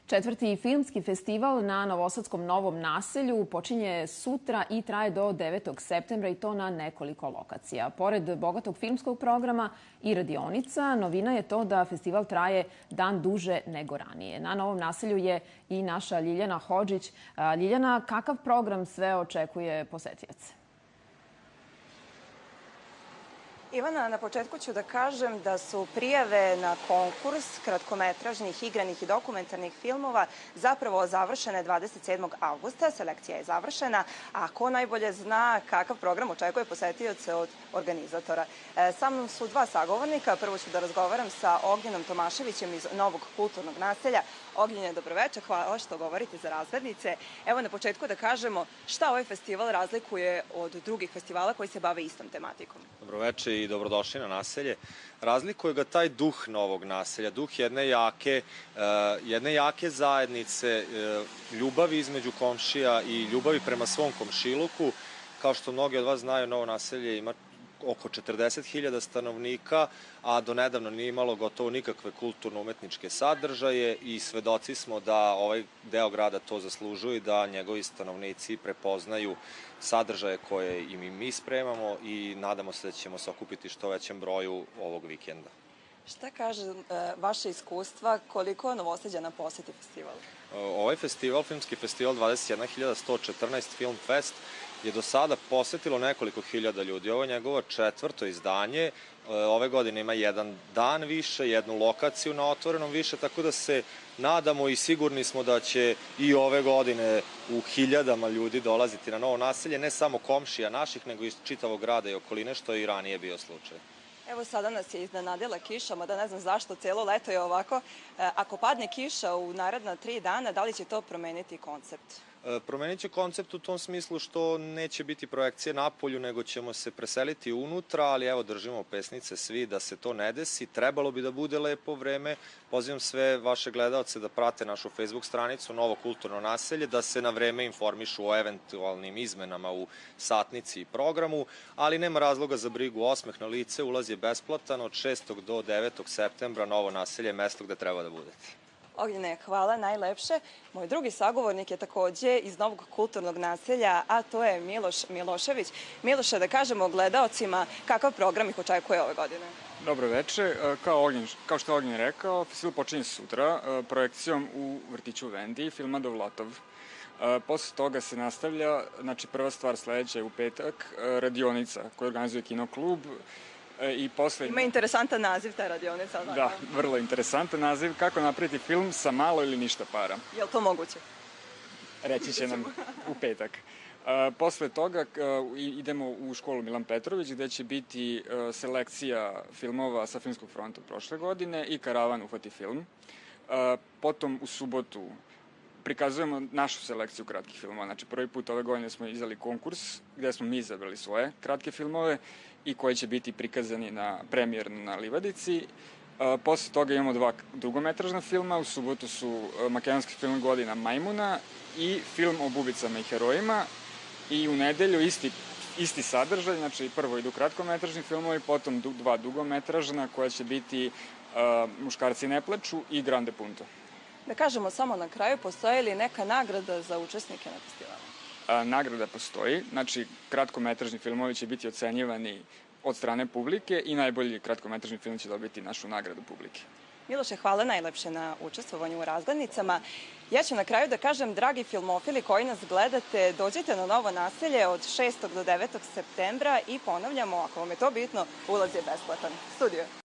Četvrti filmski festival na novosadskom Novom naselju počinje sutra i traje do 9. septembra i to na nekoliko lokacija. Pored bogatog filmskog programa i radionica, novina je to da festival traje dan duže nego ranije. Na Novom naselju je i naša Ljiljana Hodžić. Ljiljana, kakav program sve očekuje posetioce? Ivana, na početku ću da kažem da su prijave na konkurs kratkometražnih, igranih i dokumentarnih filmova zapravo završene 27. avgusta. Selekcija je završena, a ko najbolje zna kakav program očekuje posetioce od organizatora. Sa mnom su dva sagovornika. Prvo ću da razgovaram sa Ognjenom Tomaševićem iz Novog kulturnog naselja. Ognjene, dobroveče, hvala što govorite za razglednice. Evo na početku da kažemo šta ovaj festival razlikuje od drugih festivala koji se bave istom tematikom. Dobroveče i dobrodošli na naselje. Razlikuje ga taj duh novog naselja, duh jedne jake zajednice, ljubavi između komšija i ljubavi prema svom komšiluku. Kao što mnogi od vas znaju, Novo naselje ima oko 40.000 stanovnika, a do nedavno nije imalo gotovo nikakve kulturno-umetničke sadržaje i svedoci smo da ovaj deo grada to zaslužuje i da njegovi stanovnici prepoznaju sadržaje koje i mi spremamo i nadamo se da ćemo se okupiti što većem broju ovog vikenda. Šta kaže vaše iskustva, koliko Novosađana poseti festival? Ovaj festival, filmski festival 21.114 Film Fest, je do sada posetilo nekoliko hiljada ljudi. Ovo je njegovo četvrto izdanje. Ove godine ima jedan dan više, jednu lokaciju na otvorenom više, tako da se nadamo i sigurni smo da će i ove godine u hiljadama ljudi dolaziti na Novo naselje, ne samo komšija naših, nego iz čitavog grada i okoline, što je i ranije bio slučaj. Evo sada nas je iznenadila kiša, mada ne znam zašto, celo leto je ovako. Ako padne kiša u naredna 3 dana, da li će to promeniti koncept? Promenit će koncept u tom smislu što neće biti projekcije napolju, nego ćemo se preseliti unutra, ali evo držimo pesnice svi da se to ne desi. Trebalo bi da bude lepo vreme. Pozivam sve vaše gledaoce da prate našu Facebook stranicu Novo kulturno naselje, da se na vreme informišu o eventualnim izmenama u satnici i programu, ali nema razloga za brigu. Osmeh na lice, ulaz je besplatan. Od 6. do 9. septembra Novo naselje je mesto gde treba da budete. Ognjene, hvala najlepše. Moj drugi sagovornik je takođe iz Novog kulturnog naselja, a to je Miloš Milošević. Miloše, da kažemo gledaocima kakav program ih očekuje ove godine? Dobro veče. Kao što je Ognjen rekao, festival počinje sutra projekcijom u vrtiću Vendi, filma Dovlatov. Posle toga se nastavlja, znači prva stvar sledeća je u petak, radionica koju organizuje Kino klub. Ima interesantan naziv ta radionica. Da, vrlo interesantan naziv. Kako napraviti film sa malo ili ništa para. Je li to moguće? Reći će nam u petak. Posle toga idemo u školu Milan Petrović gde će biti selekcija filmova sa Filmskog fronta prošle godine i Karavan uhvati film. Potom u subotu prikazujemo našu selekciju kratkih filmova. Znači, prvi put ove godine smo izdali konkurs gde smo mi izabrali svoje kratke filmove i koji će biti prikazani premijerno na Livadici. Posle toga imamo 2 dugometražna filma. U subotu su makedonski film Godina Majmuna i film o bubicama i herojima. I u nedelju isti sadržaj, znači prvo idu kratkometražni filmovi, potom 2 dugometražna koja će biti Muškarci ne plaču i Grande Punto. Da kažemo samo na kraju, postoji li neka nagrada za učesnike na festivalu? Nagrada postoji, znači kratkometražni filmovi će biti ocenjivani od strane publike i najbolji kratkometražni film će dobiti našu nagradu publike. Miloše, hvala najlepše na učestvovanju u razglednicama. Ja ću na kraju da kažem, dragi filmofili koji nas gledate, dođite na Novo naselje od 6. do 9. septembra i ponavljamo, ako vam je to bitno, ulaz je besplatan. Studio.